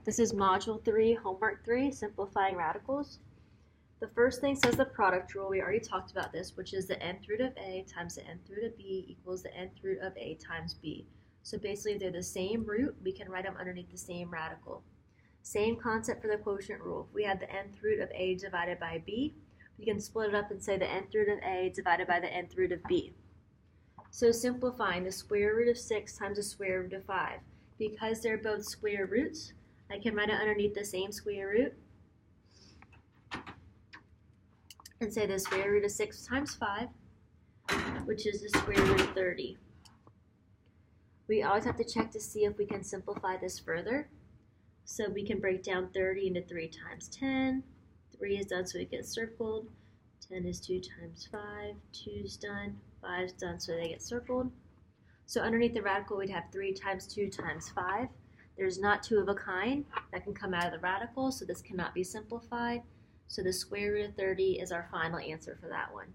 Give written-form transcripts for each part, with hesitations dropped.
This is Module 3, Homework 3, Simplifying Radicals. The first thing says the product rule. We already talked about this, which is the nth root of a times the nth root of b equals the nth root of a times b. So basically, if they're the same root, we can write them underneath the same radical. Same concept for the quotient rule. If we had the nth root of a divided by b, we can split it up and say the nth root of a divided by the nth root of b. So simplifying, the square root of 6 times the square root of 5. Because they're both square roots, I can write it underneath the same square root and say the square root of 6 times 5, which is the square root of 30. We always have to check to see if we can simplify this further. So we can break down 30 into 3 times 10. 3 is done, so it gets circled. 10 is 2 times 5. 2 is done. 5 is done, so they get circled. So underneath the radical, we'd have 3 times 2 times 5. There's not 2 of a kind that can come out of the radical, so this cannot be simplified. So the square root of 30 is our final answer for that one.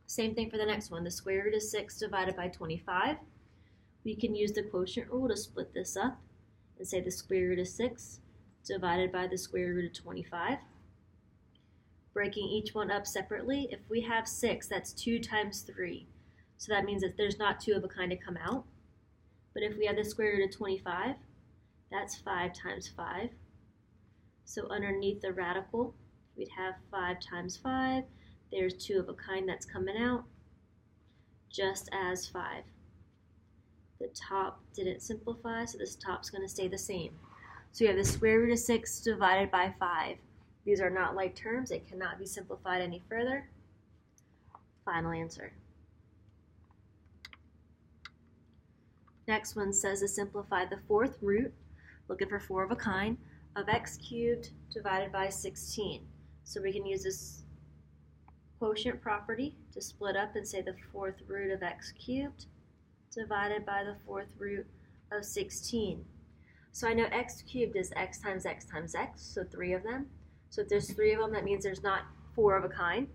Same thing for the next one, the square root of 6 divided by 25. We can use the quotient rule to split this up and say the square root of 6 divided by the square root of 25. Breaking each one up separately, if we have 6, that's 2 times 3. So that means that there's not 2 of a kind to come out. But if we have the square root of 25, that's 5 times 5. So underneath the radical, we'd have 5 times 5. There's 2 of a kind that's coming out, just as 5. The top didn't simplify, so this top's going to stay the same. So we have the square root of 6 divided by 5. These are not like terms. They cannot be simplified any further. Final answer. Next one says to simplify the fourth root, looking for 4 of a kind, of x cubed divided by 16. So we can use this quotient property to split up and say the fourth root of x cubed divided by the fourth root of 16. So I know x cubed is x times x times x, so 3 of them. So if there's 3 of them, that means there's not 4 of a kind.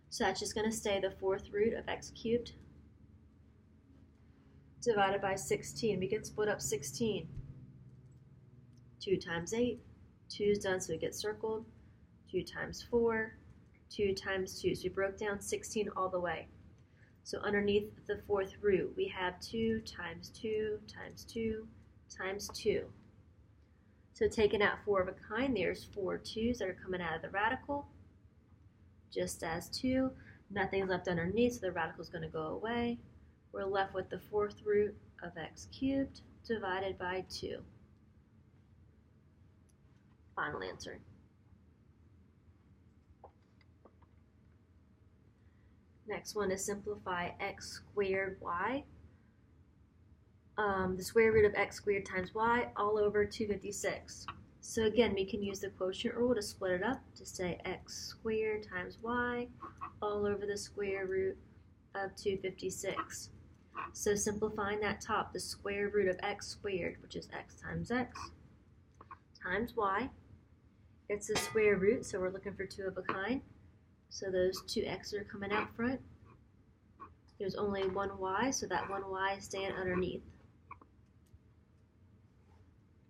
So that's just going to stay the fourth root of x cubed divided by 16. We can split up 16. 2 times 8. 2 is done, so it gets circled. 2 times 4. 2 times 2. So we broke down 16 all the way. So underneath the fourth root, we have 2 times 2 times 2 times 2. So taking out 4 of a kind, there's 4 2's that are coming out of the radical, just as 2. Nothing's left underneath, so the radical is going to go away. We're left with the fourth root of x cubed divided by 2. Final answer. Next one is simplify x squared y. The square root of x squared times y all over 256. So again, we can use the quotient rule to split it up to say x squared times y all over the square root of 256. So simplifying that top, the square root of x squared, which is x, times y. It's a square root, so we're looking for 2 of a kind. So those 2 x's are coming out front. There's only 1 y, so that 1 y is staying underneath.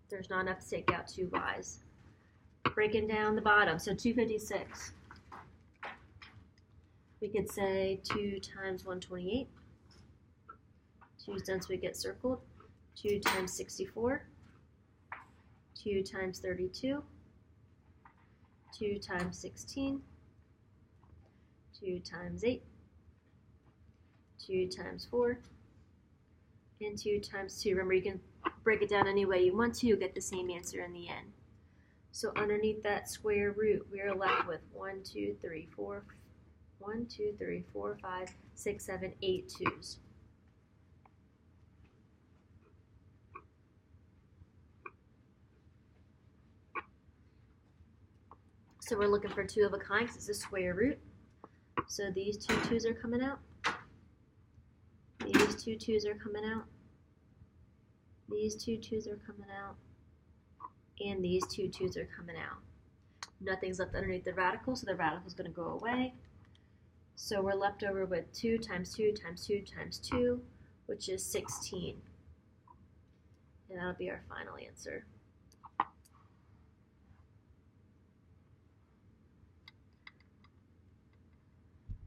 There's not enough to take out 2 y's. Breaking down the bottom, so 256. We could say 2 times 128. 2 is done, so we get circled. 2 times 64. 2 times 32. 2 times 16. 2 times 8. 2 times 4. And 2 times 2. Remember, you can break it down any way you want to. You'll get the same answer in the end. So underneath that square root, we are left with 1, 2, 3, 4, 5, 6, 7, 8 2's. So we're looking for 2 of a kind because it's a square root. So these 2 2's are coming out. These 2 2's are coming out. These 2 2's are coming out. And these 2 2's are coming out. Nothing's left underneath the radical, so the radical is going to go away. So we're left over with 2 times 2 times 2 times 2, which is 16. and that'll be our final answer.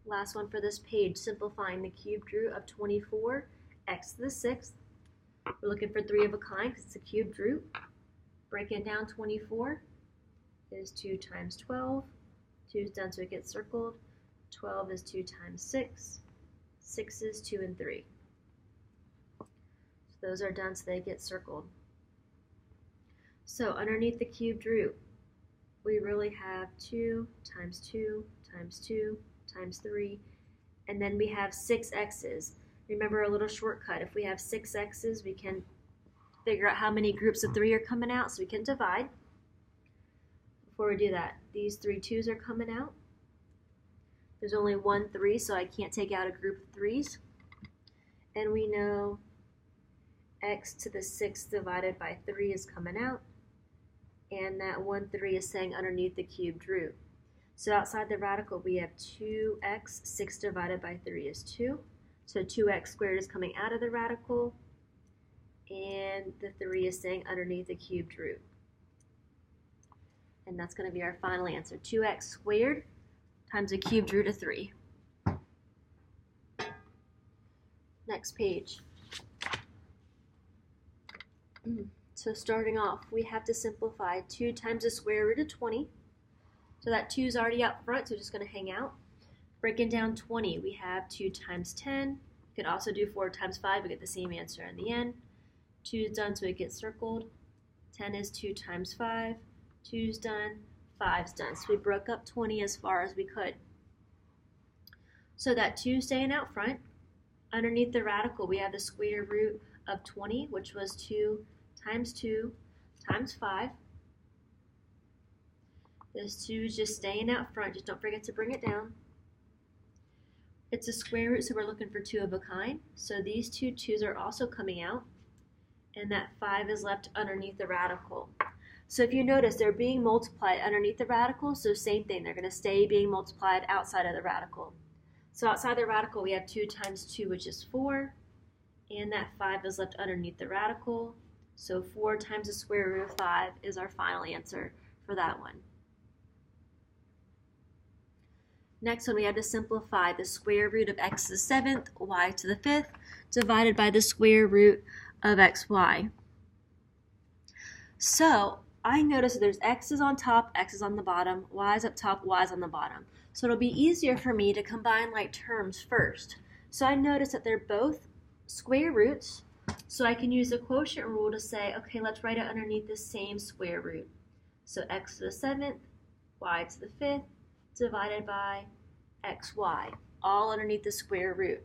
Last one for this page, simplifying the cubed root of 24, x to the 6th. We're looking for 3 of a kind because it's a cubed root. Breaking down 24 is 2 times 12. 2 is done so it gets circled. 12 is 2 times 6. 6 is 2 and 3. So those are done so they get circled. So underneath the cubed root, we really have 2 times 2 times 2 times 3, and then we have 6 x's. Remember a little shortcut. If we have 6 x's, we can figure out how many groups of 3 are coming out, so we can divide. Before we do that, these 3 2's are coming out. There's only 1 3, so I can't take out a group of 3's. And we know x to the 6th divided by 3 is coming out, and that 1 3 is saying underneath the cubed root. So outside the radical, we have 2x, 6 divided by 3 is 2. So 2x squared is coming out of the radical, and the 3 is staying underneath the cubed root. And that's going to be our final answer, 2x squared times the cubed root of 3. Next page. So starting off, we have to simplify 2 times the square root of 20. So that 2 is already out front, so it's just going to hang out. Breaking down 20, we have 2 times 10. You could also do 4 times 5, we get the same answer in the end. 2 is done, so it gets circled. 10 is 2 times 5. 2 is done, 5 is done. So we broke up 20 as far as we could. So that 2 staying out front. Underneath the radical, we have the square root of 20, which was 2 times 2 times 5. This 2 is just staying out front. Just don't forget to bring it down. It's a square root, so we're looking for 2 of a kind. So these 2 2's are also coming out, and that 5 is left underneath the radical. So if you notice, they're being multiplied underneath the radical, so same thing. They're going to stay being multiplied outside of the radical. So outside the radical, we have 2 times 2, which is 4, and that 5 is left underneath the radical. So 4 times the square root of 5 is our final answer for that one. Next one, we have to simplify the square root of x to the 7th, y to the 5th, divided by the square root of xy. So I notice that there's x's on top, x's on the bottom, y's up top, y's on the bottom. So it'll be easier for me to combine like terms first. So I notice that they're both square roots, so I can use the quotient rule to say, okay, let's write it underneath the same square root. So x to the 7th, y to the 5th, divided by xy, all underneath the square root.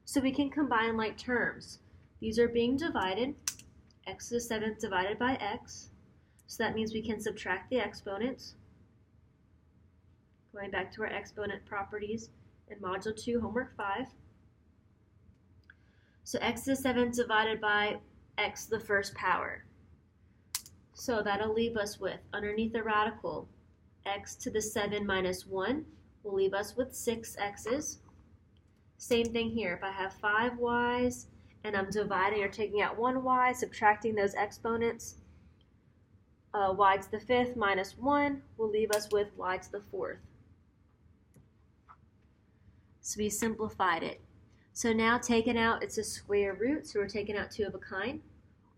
So we can combine like terms. These are being divided, x to the 7th divided by x, so that means we can subtract the exponents. Going back to our exponent properties in Module 2, Homework 5. So x to the 7th divided by x to the 1st power. So that'll leave us with, underneath the radical, x to the 7 minus 1 will leave us with 6 x's. Same thing here. If I have 5 y's and I'm dividing or taking out 1 y, subtracting those exponents, y to the 5th minus 1 will leave us with y to the 4th. So we simplified it. So now taking out, it's a square root, so we're taking out 2 of a kind.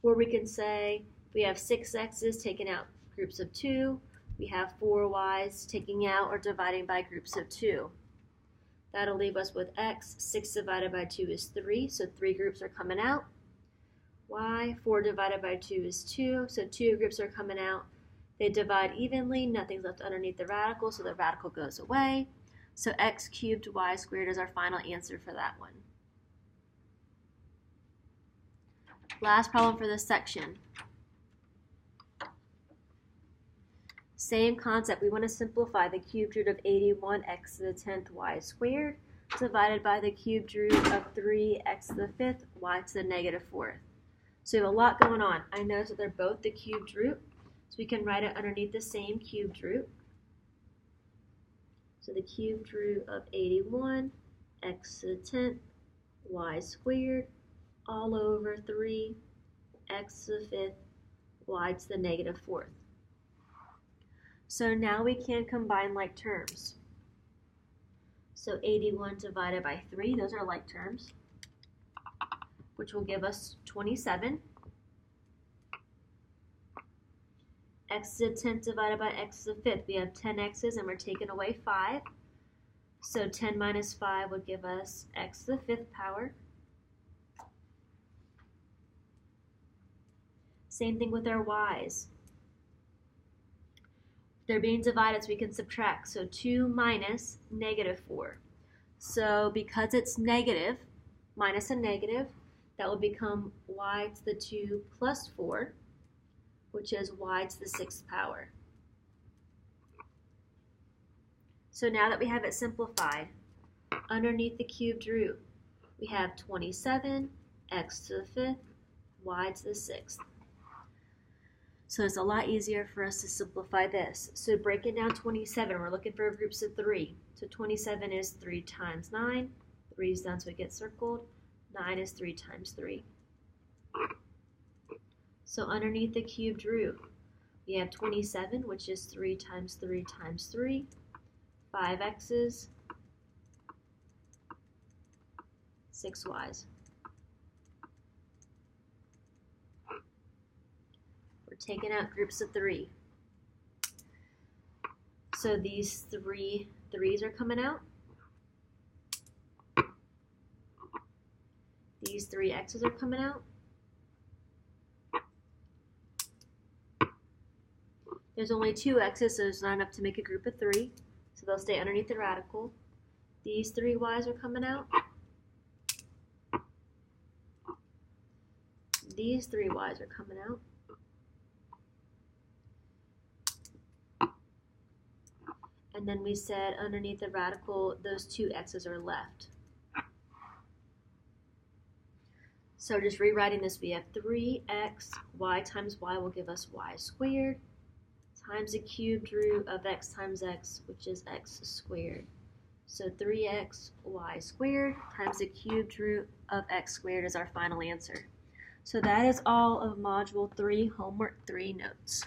Or we can say we have 6 x's taking out groups of 2. We have 4 y's taking out or dividing by groups of 2. That'll leave us with x. 6 divided by 2 is 3, so 3 groups are coming out. Y, 4 divided by 2 is 2, so 2 groups are coming out. They divide evenly, nothing's left underneath the radical, so the radical goes away. So x cubed y squared is our final answer for that one. Last problem for this section. Same concept, we want to simplify the cubed root of 81x to the 10th y squared divided by the cubed root of 3x to the 5th y to the negative 4th. So we have a lot going on. I notice that they're both the cubed root, so we can write it underneath the same cubed root. So the cubed root of 81 x to the 10th y squared all over 3 x to the fifth, y to the negative fourth. So now we can combine like terms. So 81 divided by 3, those are like terms, which will give us 27. X to the 10th divided by x to the 5th. We have 10 x's and we're taking away 5. So 10 minus 5 would give us x to the 5th power. Same thing with our y's. They're being divided so we can subtract. So 2 minus negative 4. So because it's negative, minus a negative, that will become y to the 2 plus 4, which is y to the 6th power. So now that we have it simplified, underneath the cubed root, we have 27, x to the 5th, y to the 6th. So it's a lot easier for us to simplify this. So breaking down 27, we're looking for groups of 3. So 27 is 3 times 9. 3 is down so it gets circled. 9 is 3 times 3. So underneath the cubed root, we have 27, which is 3 times 3 times 3. 5 x's, 6 y's. We're taking out groups of 3. So these 3 3's are coming out. These 3 x's are coming out. There's only 2 x's, so there's not enough to make a group of 3. So they'll stay underneath the radical. These 3 y's are coming out. These 3 y's are coming out. And then we said underneath the radical, those 2 x's are left. So just rewriting this, we have 3x, y times y will give us y squared, times the cubed root of x times x, which is x squared. So 3x y squared times the cubed root of x squared is our final answer. So that is all of Module 3, Homework 3 notes.